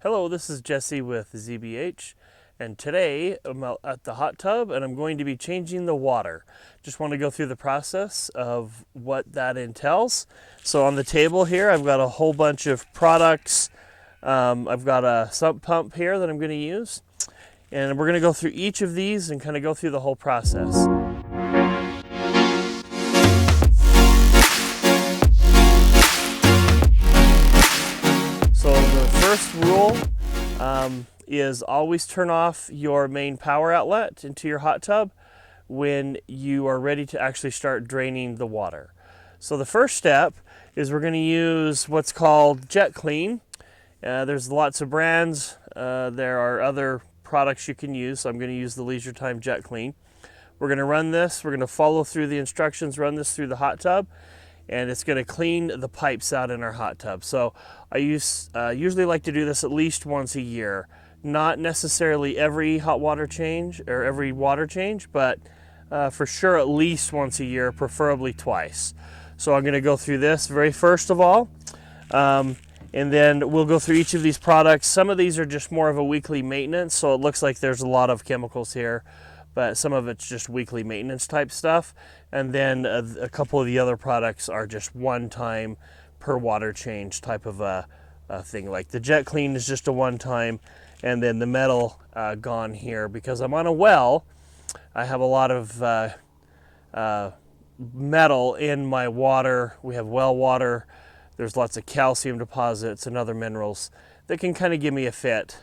Hello, this is Jesse with ZBH, and today I'm out at the hot tub and I'm going to be changing the water. Just want to go through the process of what that entails. So on the table here I've got a whole bunch of products. I've got a sump pump here that I'm going to use, and we're going to go through each of these and kind of go through the whole process. So the first rule is always turn off your main power outlet into your hot tub when you are ready to actually start draining the water. So the first step is we're going to use what's called Jet Clean. There's lots of brands. There are other products you can use, so I'm going to use the Leisure Time Jet Clean. We're going to run this, we're going to follow through the instructions, run this through the hot tub, and it's going to clean the pipes out in our hot tub. So I usually like to do this at least once a year. Not necessarily every hot water change or every water change, but for sure at least once a year, preferably twice. So I'm going to go through this very first of all, and then we'll go through each of these products. Some of these are just more of a weekly maintenance, so it looks like there's a lot of chemicals here, but some of it's just weekly maintenance type stuff. And then a couple of the other products are just one time per water change type of a thing. Like the Jet Clean is just a one time, and then the metal gone here because I'm on a well. I have a lot of metal in my water. We have well water. There's lots of calcium deposits and other minerals that can kind of give me a fit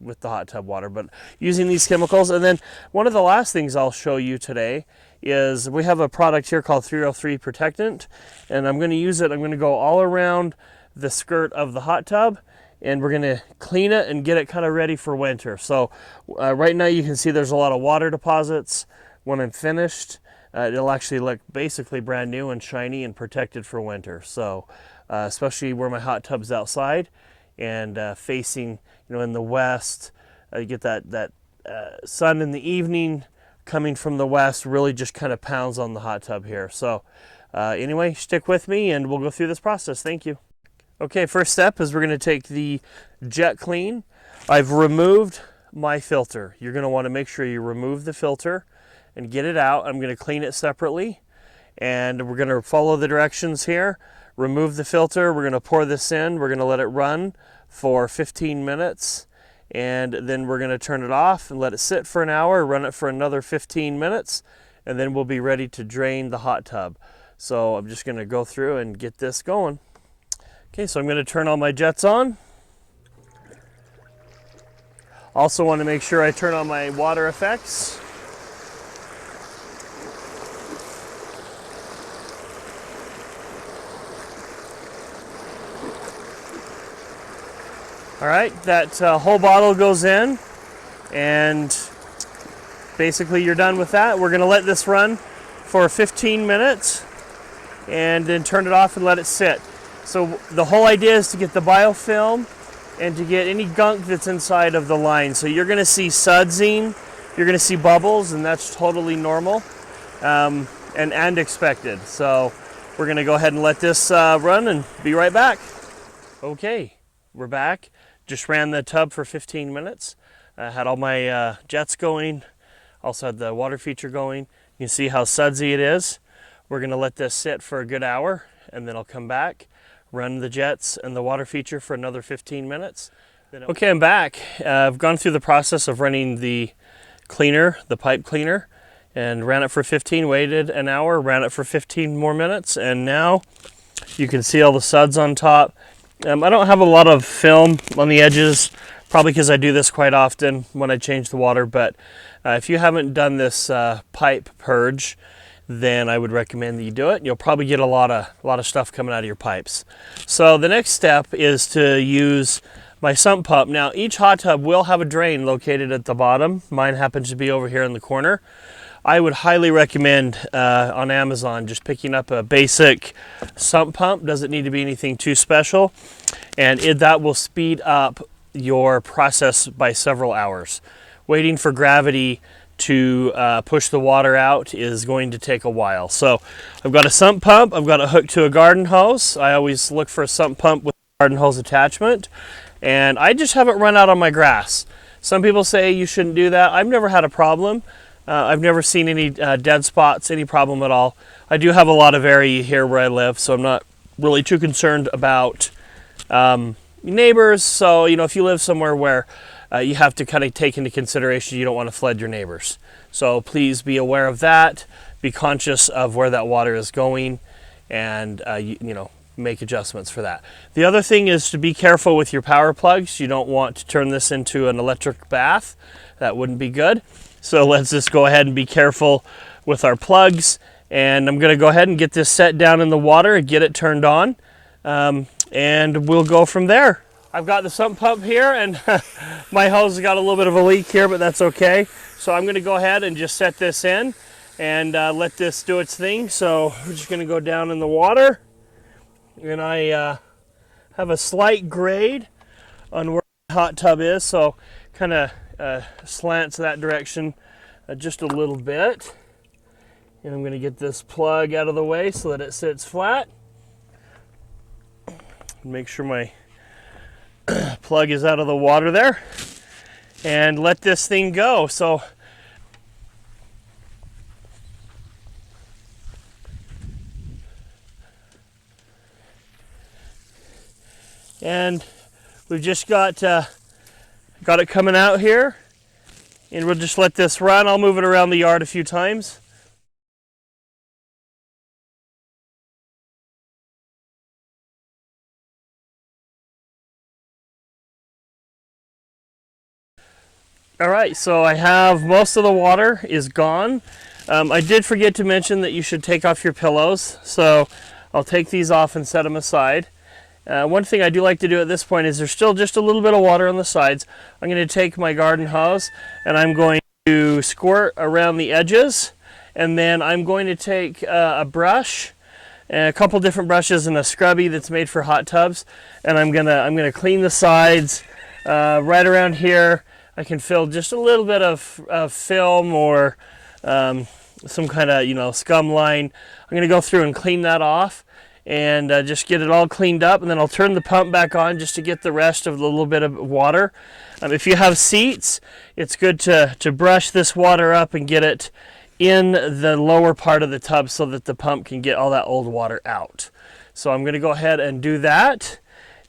with the hot tub water, but using these chemicals. And then one of the last things I'll show you today is we have a product here called 303 Protectant, and I'm going to use it. I'm going to go all around the skirt of the hot tub, and we're going to clean it and get it kind of ready for winter. So right now you can see there's a lot of water deposits. When I'm finished, it'll actually look basically brand new and shiny and protected for winter. So especially where my hot tub's outside and facing, in the west, you get that sun in the evening coming from the west really just kind of pounds on the hot tub here. So anyway, stick with me and we'll go through this process. Thank you. Okay, first step is we're going to take the Jet Clean. I've removed my filter. You're going to want to make sure you remove the filter and get it out. I'm going to clean it separately, and we're going to follow the directions here. Remove the filter. We're going to pour this in. We're going to let it run for 15 minutes, and then we're going to turn it off and let it sit for an hour, run it for another 15 minutes, and then we'll be ready to drain the hot tub. So I'm just going to go through and get this going. Okay, so I'm going to turn all my jets on. Also want to make sure I turn on my water effects. All right, that whole bottle goes in, and basically you're done with that. We're going to let this run for 15 minutes and then turn it off and let it sit. So the whole idea is to get the biofilm and to get any gunk that's inside of the line. So you're going to see sudsing, you're going to see bubbles, and that's totally normal and expected. So we're going to go ahead and let this run and be right back. Okay, we're back. Just ran the tub for 15 minutes. I had all my jets going, also had the water feature going. You can see how sudsy it is. We're going to let this sit for a good hour, and then I'll come back, run the jets and the water feature for another 15 minutes. Okay, I'm back. I've gone through the process of running the cleaner, the pipe cleaner, and ran it for 15, waited an hour, ran it for 15 more minutes, and now you can see all the suds on top. I don't have a lot of film on the edges, probably because I do this quite often when I change the water, but if you haven't done this pipe purge, then I would recommend that you do it. You'll probably get a lot of stuff coming out of your pipes. So the next step is to use my sump pump. Now each hot tub will have a drain located at the bottom. Mine happens to be over here in the corner. I would highly recommend on Amazon just picking up a basic sump pump. Doesn't need to be anything too special, and that will speed up your process by several hours. Waiting for gravity to push the water out is going to take a while. So I've got a sump pump, I've got it hooked to a garden hose. I always look for a sump pump with garden hose attachment, and I just have it run out on my grass. Some people say you shouldn't do that. I've never had a problem. I've never seen any dead spots, any problem at all. I do have a lot of area here where I live, so I'm not really too concerned about neighbors. So, you know, if you live somewhere where you have to kind of take into consideration you don't want to flood your neighbors. So please be aware of that. Be conscious of where that water is going, and you know, make adjustments for that. The other thing is to be careful with your power plugs. You don't want to turn this into an electric bath. That wouldn't be good. So let's just go ahead and be careful with our plugs. And I'm going to go ahead and get this set down in the water and get it turned on. And we'll go from there. I've got the sump pump here, and my hose has got a little bit of a leak here, but that's okay. So I'm going to go ahead and just set this in and let this do its thing. So we're just going to go down in the water. And I have a slight grade on where the hot tub is, so kind of slants that direction just a little bit. And I'm going to get this plug out of the way so that it sits flat. Make sure my plug is out of the water there, and let this thing go. So and we've just got it coming out here, and we'll just let this run. I'll move it around the yard a few times. All right, so I have most of the water is gone. I did forget to mention that you should take off your pillows, so I'll take these off and set them aside. One thing I do like to do at this point is there's still just a little bit of water on the sides. I'm going to take my garden hose and I'm going to squirt around the edges, and then I'm going to take a brush, and a couple different brushes, and a scrubby that's made for hot tubs, and I'm gonna clean the sides right around here. I can feel just a little bit of film or some kind of, you know, scum line. I'm going to go through and clean that off and just get it all cleaned up, and then I'll turn the pump back on just to get the rest of the little bit of water. If you have seats, it's good to brush this water up and get it in the lower part of the tub so that the pump can get all that old water out. So I'm going to go ahead and do that,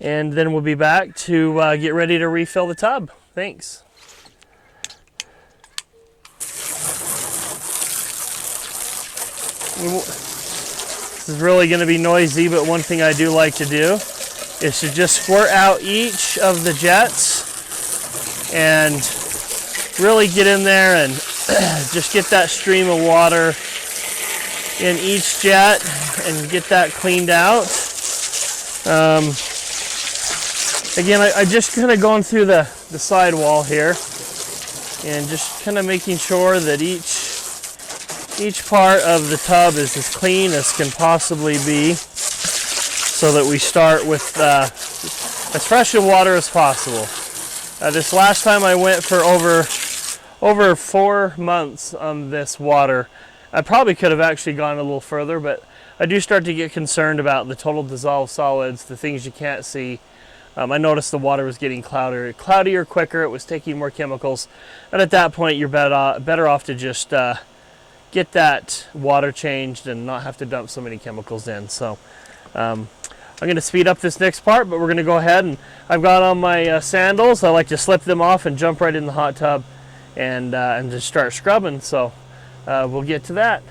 and then we'll be back to get ready to refill the tub. Thanks. This is really going to be noisy, but one thing I do like to do is to just squirt out each of the jets and really get in there and just get that stream of water in each jet and get that cleaned out. Again, I just kind of going through the sidewall here and just kind of making sure that each part of the tub is as clean as can possibly be, so that we start with as fresh of water as possible. This last time I went for over 4 months on this water. I probably could have actually gone a little further, but I do start to get concerned about the total dissolved solids, the things you can't see. I noticed the water was getting cloudier quicker, it was taking more chemicals, and at that point you're better off to just get that water changed and not have to dump so many chemicals in. So I'm going to speed up this next part, but we're going to go ahead, and I've got on my sandals. I like to slip them off and jump right in the hot tub and just start scrubbing. So we'll get to that.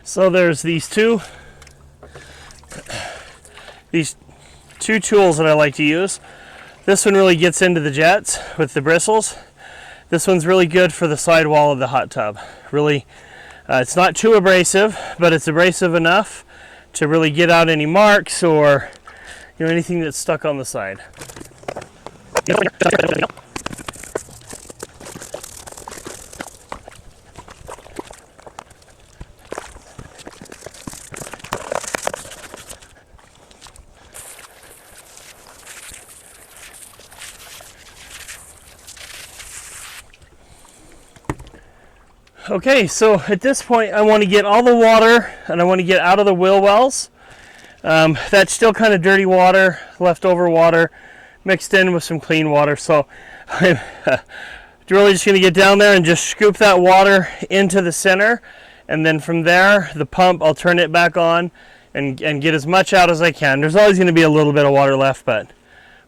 So there's these two tools that I like to use. This one really gets into the jets with the bristles. This one's really good for the sidewall of the hot tub. Really, it's not too abrasive, but it's abrasive enough to really get out any marks or, you know, anything that's stuck on the side. Okay, so at this point I want to get all the water and I want to get out of the wheel wells. That's still kind of dirty water, leftover water, mixed in with some clean water. So I'm really just going to get down there and just scoop that water into the center. And then from there, the pump, I'll turn it back on and get as much out as I can. There's always going to be a little bit of water left, but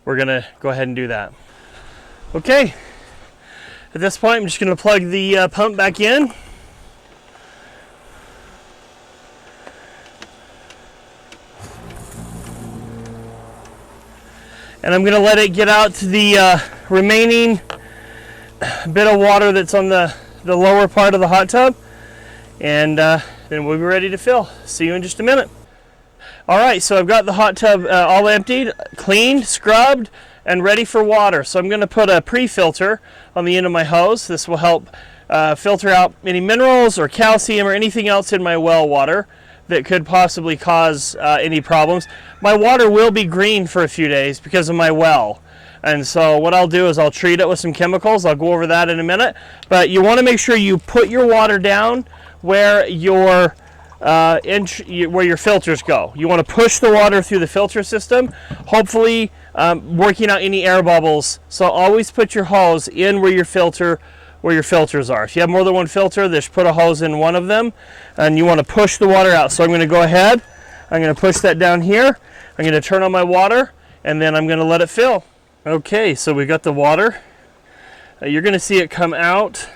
we're going to go ahead and do that. Okay, at this point, I'm just going to plug the pump back in. And I'm going to let it get out to the remaining bit of water that's on the lower part of the hot tub. And then we'll be ready to fill. See you in just a minute. All right, so I've got the hot tub all emptied, cleaned, scrubbed, and ready for water. So I'm going to put a pre-filter on the end of my hose. This will help filter out any minerals or calcium or anything else in my well water that could possibly cause any problems. My water will be green for a few days because of my well. And so what I'll do is I'll treat it with some chemicals. I'll go over that in a minute. But you want to make sure you put your water down where your where your filters go. You want to push the water through the filter system, hopefully working out any air bubbles. So always put your hose in where your filters are. If you have more than one filter, just put a hose in one of them, and you want to push the water out. So I'm going to go ahead, I'm going to push that down here, I'm going to turn on my water, and then I'm going to let it fill. Okay, so we got the water. You're going to see it come out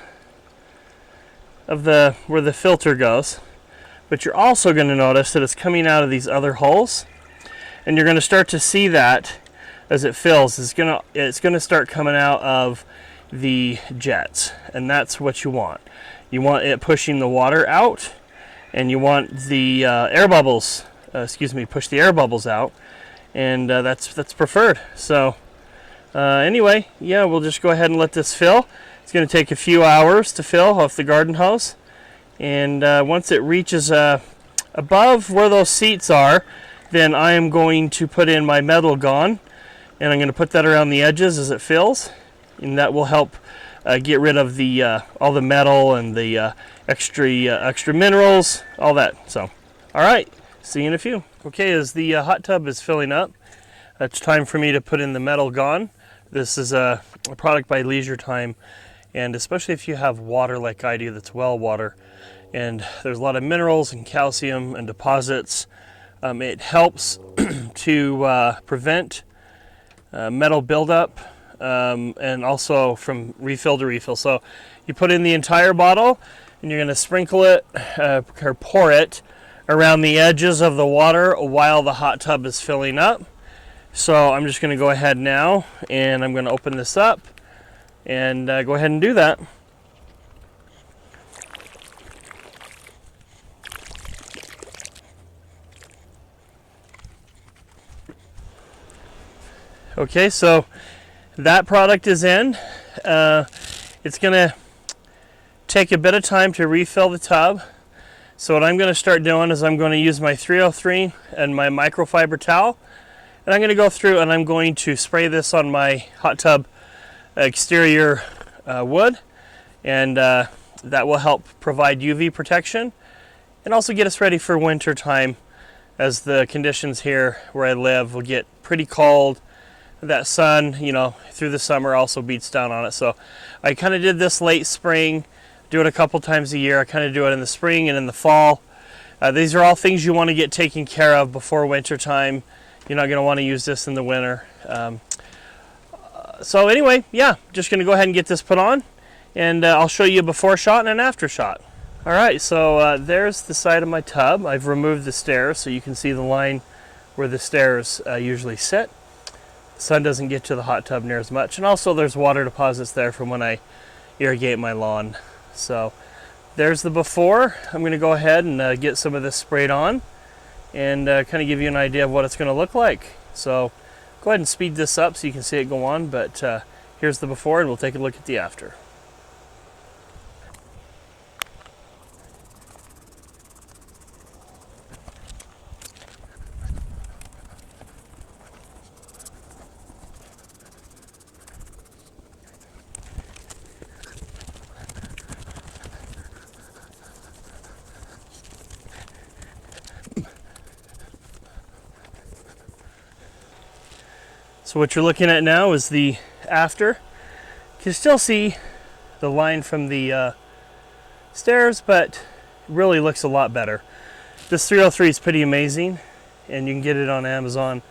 of where the filter goes, but you're also going to notice that it's coming out of these other holes, and you're going to start to see that as it fills. It's going to start coming out of the jets, and that's what you want. You want it pushing the water out, and you want the air bubbles, push the air bubbles out, and that's preferred. So anyway, yeah, we'll just go ahead and let this fill. It's going to take a few hours to fill off the garden hose, and once it reaches above where those seats are, then I am going to put in my metal gun, and I'm going to put that around the edges as it fills, and that will help get rid of the all the metal and the extra minerals, all that. So, all right, see you in a few. Okay, as the hot tub is filling up, it's time for me to put in the metal gun. This is a product by Leisure Time, and especially if you have water like I do that's well water, and there's a lot of minerals and calcium and deposits, it helps to prevent metal buildup, and also from refill to refill. So you put in the entire bottle, and you're going to sprinkle it or pour it around the edges of the water while the hot tub is filling up. So I'm just going to go ahead now, and I'm going to open this up and go ahead and do that. Okay, so that product is in. It's going to take a bit of time to refill the tub. So what I'm going to start doing is I'm going to use my 303 and my microfiber towel. And I'm going to go through and I'm going to spray this on my hot tub exterior wood. And that will help provide UV protection and also get us ready for winter time, as the conditions here where I live will get pretty cold. That sun, through the summer also beats down on it. So I kind of did this late spring, do it a couple times a year. I kind of do it in the spring and in the fall. These are all things you want to get taken care of before winter time. You're not going to want to use this in the winter. So anyway, yeah, just going to go ahead and get this put on, and I'll show you a before shot and an after shot. All right, so there's the side of my tub. I've removed the stairs so you can see the line where the stairs usually sit. The sun doesn't get to the hot tub near as much, and also there's water deposits there from when I irrigate my lawn. So there's the before. I'm going to go ahead and get some of this sprayed on and kind of give you an idea of what it's going to look like. So go ahead and speed this up so you can see it go on, but here's the before, and we'll take a look at the after. So what you're looking at now is the after. You can still see the line from the stairs, but it really looks a lot better. This 303 is pretty amazing, and you can get it on Amazon.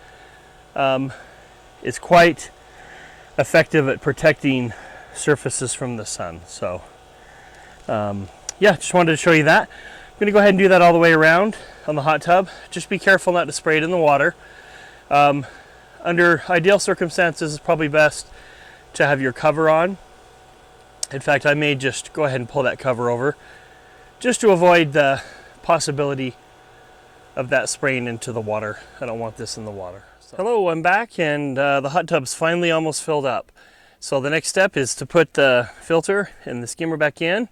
It's quite effective at protecting surfaces from the sun. So yeah, just wanted to show you that. I'm going to go ahead and do that all the way around on the hot tub. Just be careful not to spray it in the water. Under ideal circumstances, it's probably best to have your cover on. In fact, I may just go ahead and pull that cover over just to avoid the possibility of that spraying into the water. I don't want this in the water. So. Hello, I'm back, and the hot tub's finally almost filled up. So the next step is to put the filter and the skimmer back in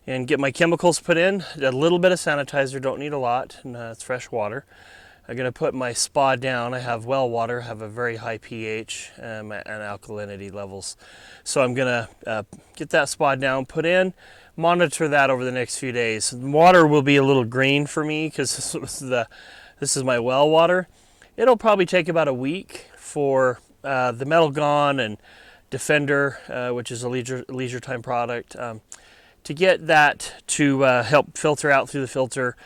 and get my chemicals put in. A little bit of sanitizer, don't need a lot, and it's fresh water. I'm going to put my spa down. I have well water, have a very high pH and alkalinity levels. So I'm going to get that spa down, put in, monitor that over the next few days. The water will be a little green for me because this is my well water. It'll probably take about a week for the Metal Gone and Defender, which is a leisure time product, to get that to help filter out through the filter.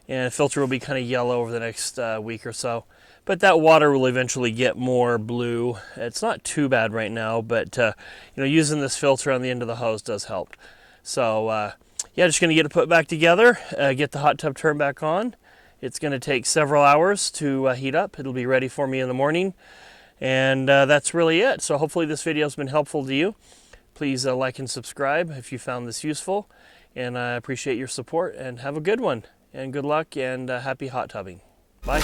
And the filter will be kind of yellow over the next week or so. But that water will eventually get more blue. It's not too bad right now, but using this filter on the end of the hose does help. So yeah, just gonna get it put back together, get the hot tub turned back on. It's gonna take several hours to heat up. It'll be ready for me in the morning. And that's really it. So hopefully this video has been helpful to you. Please like and subscribe if you found this useful. And I appreciate your support, and have a good one. And good luck, and happy hot tubbing. Bye.